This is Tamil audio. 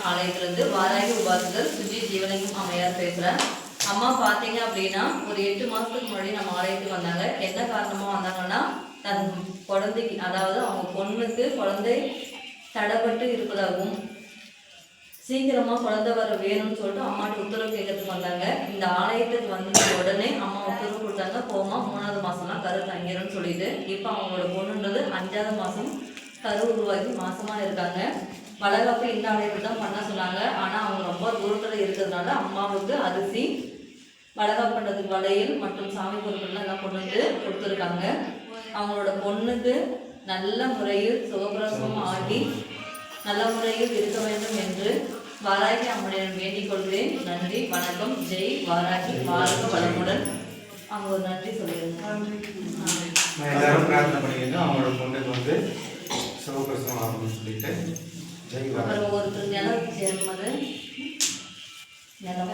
ஆலயத்திலிருந்து வாராகி உபாசகர் சுஜி ஜீவனையும் அம்மையார் பேசுகிறேன். அம்மா பார்த்தீங்க அப்படின்னா ஒரு 8 மாதத்துக்கு முன்னாடி நம்ம ஆலயத்துக்கு வந்தாங்க. என்ன காரணமாக வந்தாங்கன்னா, தன் குழந்தைக்கு, அதாவது அவங்க பொண்ணுக்கு குழந்தை தடைப்பட்டு இருப்பதாகவும் சீக்கிரமாக குழந்தை வர வேணும்னு சொல்லிட்டு அம்மாட்ட உத்தரவு கேட்கறதுக்கு வந்தாங்க. இந்த ஆலயத்துக்கு வந்த உடனே அம்மா உத்தரவு கொடுத்தாங்க, போமா 3வது மாதம்லாம் கரு தங்கிரும்னு சொல்லிட்டு. இப்போ அவங்களோட பொண்ணுன்றது 5வது மாதம் கரு உருவாக்கி மாசமாக இருக்காங்க. வளகாப்பு இந்த ஆலயத்தில் தான் பண்ண சொன்னாங்க. ஆனால் அவங்க ரொம்ப தூரத்தில் இருக்கிறதுனால அம்மாவுக்கு அரிசி, வளகாப்பு பண்ணுறதுக்கு வளையல் மற்றும் சாமி பொருட்கள்லாம் எல்லாம் கொண்டு வந்து கொடுத்துருக்காங்க. அவங்களோட பொண்ணுக்கு நல்ல முறையில் சுகப்பிரசவம் ஆகி நல்ல முறையில் இருக்க வேண்டும் என்று வாராகி அம்மனிடம் வேண்டிக் கொள்கிறேன். நன்றி, வணக்கம். ஜெய் வாராகி, வாழ்க வளமுடன். அவங்க ஒரு நன்றி சொல்லிடுங்க. எல்லாரும் பிரார்த்தனை பண்ணிக்கோங்க, அவங்களோட பொண்ணுக்கு வந்து சுகப்பிரசவம் ஆகணும்னு சொல்லிட்டு. ஜெய் வாராகி. அப்புறம் ஒருத்தர் நிலம் சேர்மது நிலம்